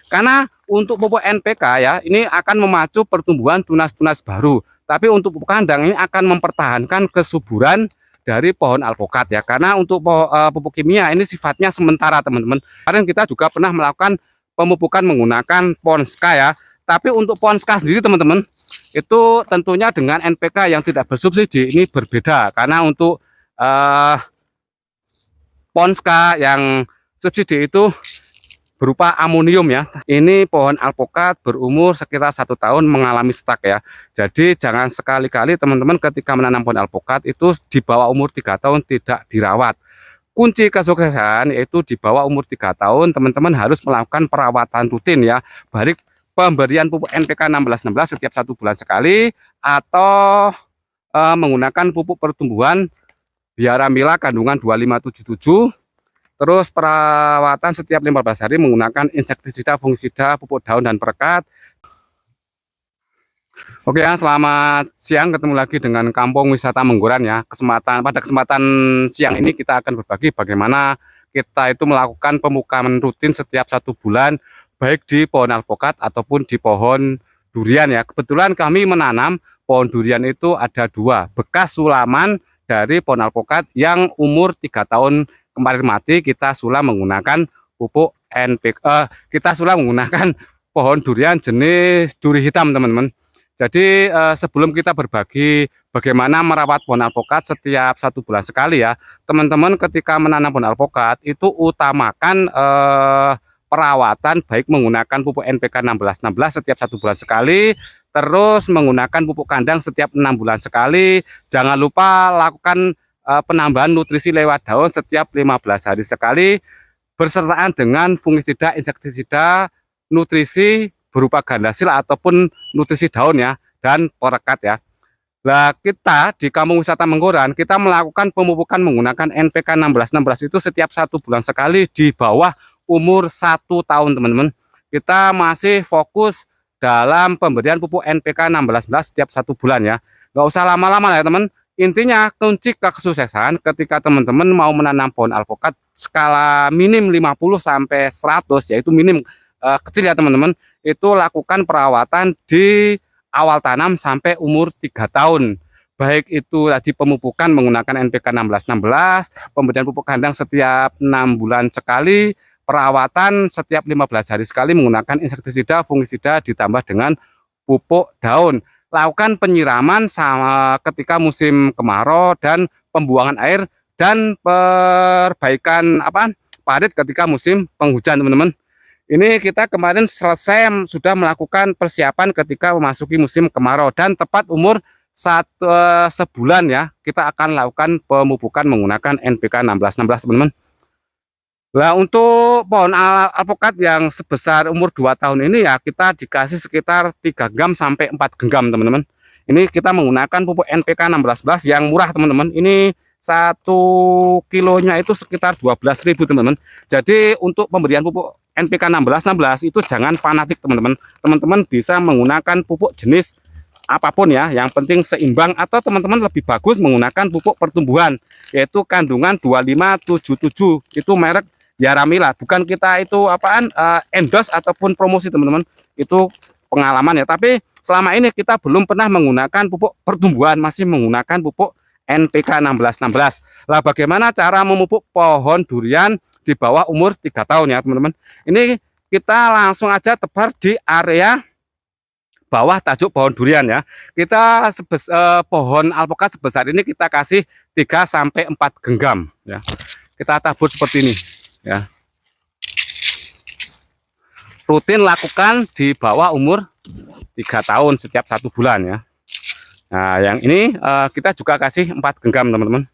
Karena untuk pupuk NPK ya, ini akan memacu pertumbuhan tunas-tunas baru. Tapi untuk pupuk kandang ini akan mempertahankan kesuburan dari pohon alpukat ya. Karena untuk pupuk kimia ini sifatnya sementara teman-teman. Kemarin kita juga pernah melakukan pemupukan menggunakan Ponska ya. Tapi untuk Ponska sendiri teman-teman, itu tentunya dengan NPK yang tidak bersubsidi ini berbeda. Karena untuk Ponska yang subsidi itu berupa amonium ya. Ini pohon alpukat berumur sekitar 1 tahun mengalami stuck ya. Jadi jangan sekali-kali teman-teman ketika menanam pohon alpukat itu di bawah umur 3 tahun tidak dirawat. Kunci kesuksesan yaitu di bawah umur 3 tahun teman-teman harus melakukan perawatan rutin ya. Baik pemberian pupuk NPK 1616 setiap 1 bulan sekali atau menggunakan pupuk pertumbuhan Biaramila kandungan 2577. Terus perawatan setiap 15 hari menggunakan insektisida, fungisida, pupuk daun dan perekat. Oke ya, selamat siang, ketemu lagi dengan Kampung Wisata Menggoran ya. Pada kesempatan siang ini kita akan berbagi bagaimana kita itu melakukan pemupukan rutin setiap 1 bulan baik di pohon alpukat ataupun di pohon durian ya. Kebetulan kami menanam pohon durian itu ada 2 bekas sulaman dari pohon alpukat yang umur 3 tahun kemarin mati. Kita sulam menggunakan pupuk NPK, kita sulam menggunakan pohon durian jenis duri hitam teman-teman. Jadi sebelum kita berbagi bagaimana merawat pohon alpukat setiap 1 bulan sekali ya, teman-teman ketika menanam pohon alpukat itu utamakan perawatan baik menggunakan pupuk NPK 1616 setiap 1 bulan sekali, terus menggunakan pupuk kandang setiap 6 bulan sekali. Jangan lupa lakukan penambahan nutrisi lewat daun setiap 15 hari sekali, bersertaan dengan fungisida, insektisida, nutrisi berupa gandasil ataupun nutrisi daun ya, dan perekat ya. Nah, kita di Kampung Wisata Menggoran, kita melakukan pemupukan menggunakan NPK 1616 itu setiap 1 bulan sekali di bawah umur 1 tahun teman-teman. Kita masih fokus dalam pemberian pupuk NPK 1616 setiap 1 bulan ya. Nggak usah lama-lama ya teman. Intinya kunci kesuksesan ketika teman-teman mau menanam pohon alpukat skala minim 50 sampai 100 yaitu minim kecil ya teman-teman, itu lakukan perawatan di awal tanam sampai umur 3 tahun. Baik itu tadi pemupukan menggunakan NPK 1616, pemberian pupuk kandang setiap 6 bulan sekali, perawatan setiap 15 hari sekali menggunakan insektisida, fungisida ditambah dengan pupuk daun. Lakukan penyiraman sama ketika musim kemarau dan pembuangan air dan perbaikan parit ketika musim penghujan teman-teman. Ini kita kemarin selesai sudah melakukan persiapan ketika memasuki musim kemarau dan tepat umur sebulan ya kita akan lakukan pemupukan menggunakan NPK 1616 teman-teman. Nah, untuk pohon alpukat yang sebesar umur 2 tahun ini ya kita dikasih sekitar 3 genggam sampai 4 genggam teman-teman. Ini kita menggunakan pupuk NPK 1616 yang murah teman-teman. Ini 1 kilonya itu sekitar 12.000 teman-teman. Jadi untuk pemberian pupuk NPK 1616 itu jangan fanatik teman-teman. Teman-teman bisa menggunakan pupuk jenis apapun ya, yang penting seimbang, atau teman-teman lebih bagus menggunakan pupuk pertumbuhan yaitu kandungan 2577. Itu merek Biaramila, bukan kita itu endorse ataupun promosi teman-teman, itu pengalaman ya. Tapi selama ini kita belum pernah menggunakan pupuk pertumbuhan, masih menggunakan pupuk NPK 1616. Lah bagaimana cara memupuk pohon durian di bawah umur 3 tahun ya teman-teman. Ini kita langsung aja tebar di area bawah tajuk pohon durian ya. Kita pohon alpukat sebesar ini kita kasih 3 sampai 4 genggam ya. Kita tabur seperti ini ya. Rutin lakukan di bawah umur 3 tahun setiap 1 bulan ya. Nah, yang ini kita juga kasih 4 genggam teman-teman.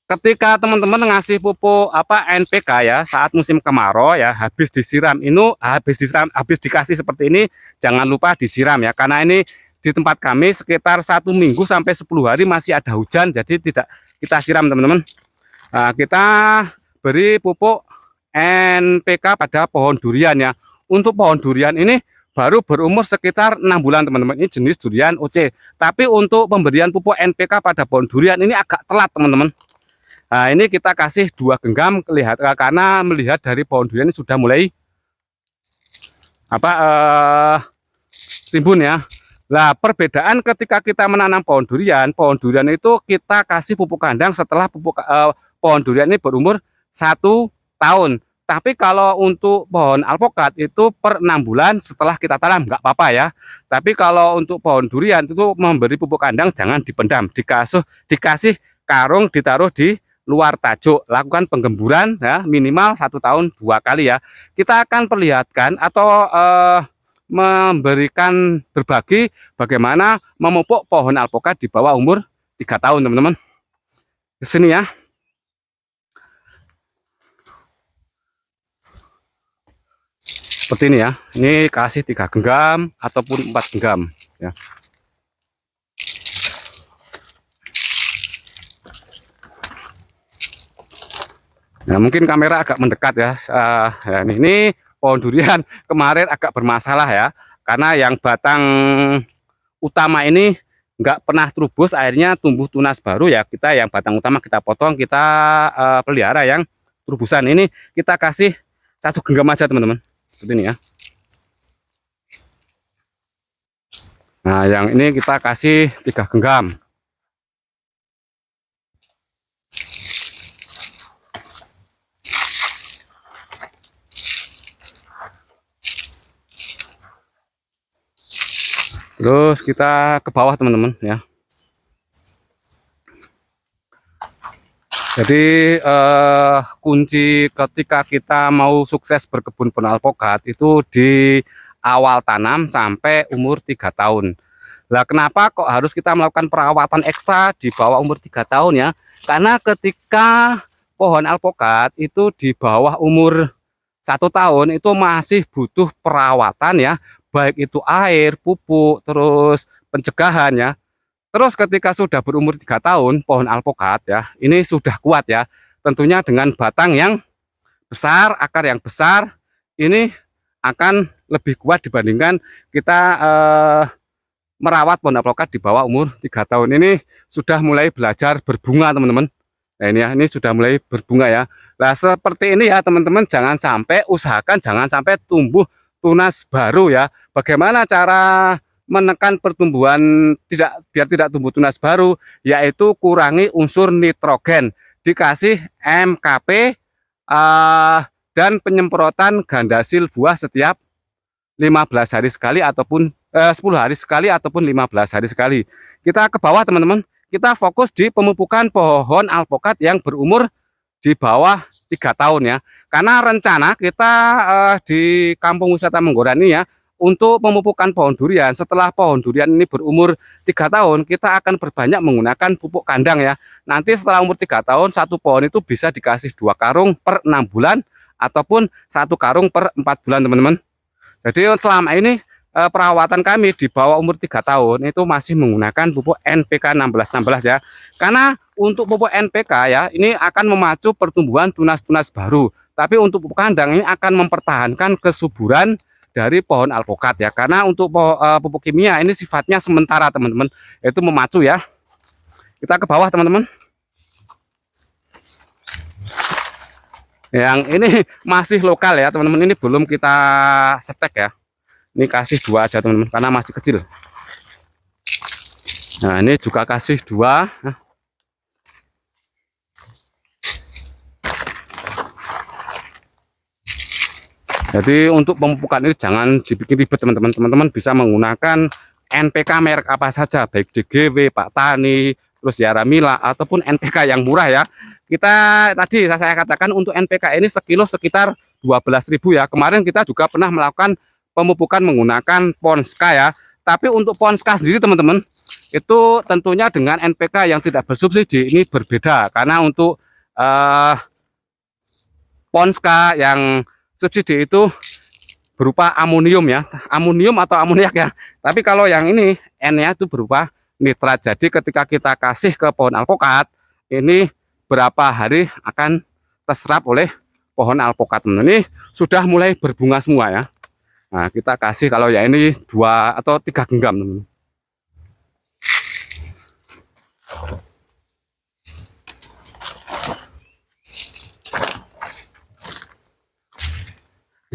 Ketika teman-teman ngasih pupuk NPK ya saat musim kemarau ya, habis disiram habis dikasih seperti ini, jangan lupa disiram ya, karena ini di tempat kami sekitar 1 minggu sampai 10 hari masih ada hujan, jadi tidak kita siram teman-teman. Nah, kita beri pupuk NPK pada pohon durian ya. Untuk pohon durian ini baru berumur sekitar 6 bulan teman-teman. Ini jenis durian OC. Tapi untuk pemberian pupuk NPK pada pohon durian ini agak telat teman-teman. Nah, ini kita kasih 2 genggam karena melihat dari pohon durian ini sudah mulai timbun ya. Nah, perbedaan ketika kita menanam pohon durian itu kita kasih pupuk kandang setelah pohon durian ini berumur 1 tahun. Tapi kalau untuk pohon alpokat itu per 6 bulan setelah kita tanam, nggak apa-apa ya. Tapi kalau untuk pohon durian itu memberi pupuk kandang jangan dipendam, dikasih karung ditaruh di luar tajuk, lakukan penggemburan ya minimal 1 tahun 2 kali ya. Kita akan perlihatkan atau memberikan berbagi bagaimana memupuk pohon alpokat di bawah umur 3 tahun teman-teman. Di sini ya. Seperti ini ya. Ini kasih 3 genggam ataupun 4 genggam ya. Nah, mungkin kamera agak mendekat ya. Ini pohon durian kemarin agak bermasalah ya, karena yang batang utama ini nggak pernah terubus, akhirnya tumbuh tunas baru ya. Kita yang batang utama kita potong, kita pelihara yang terubusan. Ini kita kasih 1 genggam aja teman-teman, seperti ini ya. Nah, yang ini kita kasih 3 genggam. Terus kita ke bawah teman-teman ya. Jadi kunci ketika kita mau sukses berkebun pohon alpokat itu di awal tanam sampai umur 3 tahun. Nah, kenapa kok harus kita melakukan perawatan ekstra di bawah umur 3 tahun ya? Karena ketika pohon alpokat itu di bawah umur 1 tahun itu masih butuh perawatan ya, baik itu air, pupuk, terus pencegahan ya. Terus ketika sudah berumur 3 tahun, pohon alpokat ya, ini sudah kuat ya. Tentunya dengan batang yang besar, akar yang besar, ini akan lebih kuat dibandingkan kita merawat pohon alpokat di bawah umur 3 tahun. Ini sudah mulai belajar berbunga teman-teman. Nah ini ya, ini sudah mulai berbunga ya. Nah seperti ini ya teman-teman, usahakan jangan sampai tumbuh tunas baru ya. Bagaimana cara menekan pertumbuhan biar tidak tumbuh tunas baru, yaitu kurangi unsur nitrogen, dikasih MKP dan penyemprotan gandasil buah setiap 15 hari sekali ataupun 10 hari sekali ataupun 15 hari sekali. Kita ke bawah teman-teman, kita fokus di pemupukan pohon alpokat yang berumur di bawah 3 tahun ya. Karena rencana kita di Kampung Wisata Menggoran ini ya, untuk pemupukan pohon durian, setelah pohon durian ini berumur 3 tahun, kita akan berbanyak menggunakan pupuk kandang ya. Nanti setelah umur 3 tahun, satu pohon itu bisa dikasih 2 karung per 6 bulan, ataupun 1 karung per 4 bulan teman-teman. Jadi selama ini perawatan kami di bawah umur 3 tahun itu masih menggunakan pupuk NPK 1616 ya. Karena untuk pupuk NPK ya, ini akan memacu pertumbuhan tunas-tunas baru. Tapi untuk pupuk kandang ini akan mempertahankan kesuburan dari pohon alpokat ya. Karena untuk pupuk kimia ini sifatnya sementara teman-teman, itu memacu ya. Kita ke bawah teman-teman. Yang ini masih lokal ya teman-teman, ini belum kita setek ya. Ini kasih 2 aja teman-teman karena masih kecil. Nah ini juga kasih 2. Jadi untuk pemupukan ini jangan dibikin ribet teman-teman. Teman-teman bisa menggunakan NPK merek apa saja, baik DGW, Pak Tani, terus Yaramila, ataupun NPK yang murah ya. Kita tadi saya katakan untuk NPK ini sekilo sekitar 12.000 ya. Kemarin kita juga pernah melakukan pemupukan menggunakan Ponska ya. Tapi untuk Ponska sendiri teman-teman, itu tentunya dengan NPK yang tidak bersubsidi ini berbeda. Karena untuk Ponska yang subsidi itu berupa amonium ya, amonium atau amoniak ya. Tapi kalau yang ini N-nya itu berupa nitrat. Jadi ketika kita kasih ke pohon alpokat, ini berapa hari akan terserap oleh pohon alpokat. Ini sudah mulai berbunga semua ya. Nah kita kasih kalau ya ini 2 atau 3 genggam teman-teman.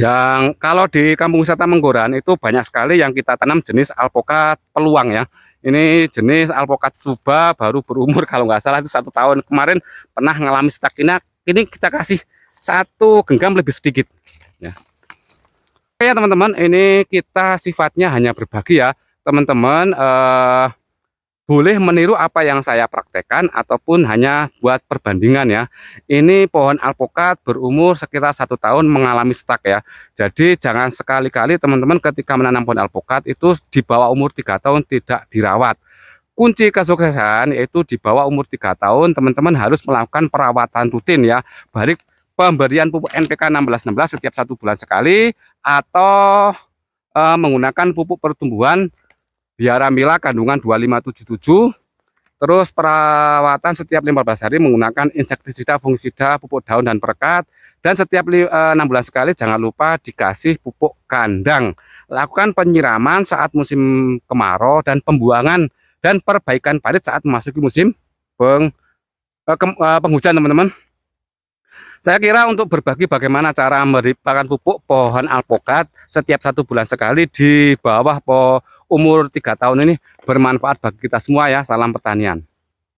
Yang kalau di Kampung Wisata Menggoran itu banyak sekali yang kita tanam jenis alpokat peluang ya. Ini jenis alpokat tuba baru berumur kalau nggak salah itu 1 tahun. Kemarin pernah mengalami stuck. Ini kita kasih 1 genggam lebih sedikit. Ya. Oke ya teman-teman, ini kita sifatnya hanya berbagi ya. Teman-teman boleh meniru apa yang saya praktekkan ataupun hanya buat perbandingan ya. Ini pohon alpokat berumur sekitar 1 tahun mengalami stuck ya. Jadi jangan sekali-kali teman-teman ketika menanam pohon alpokat itu di bawah umur 3 tahun tidak dirawat. Kunci kesuksesan yaitu di bawah umur 3 tahun teman-teman harus melakukan perawatan rutin ya. Baik pemberian pupuk NPK 1616 setiap 1 bulan sekali atau menggunakan pupuk pertumbuhan Biaramila kandungan 2577, terus perawatan setiap 15 hari menggunakan insektisida, fungisida, pupuk daun dan perekat, dan setiap 6 bulan sekali jangan lupa dikasih pupuk kandang. Lakukan penyiraman saat musim kemarau dan pembuangan dan perbaikan parit saat memasuki musim penghujan teman-teman. Saya kira untuk berbagi bagaimana cara memberikan pupuk pohon alpokat setiap 1 bulan sekali di bawah umur 3 tahun ini bermanfaat bagi kita semua ya. Salam pertanian.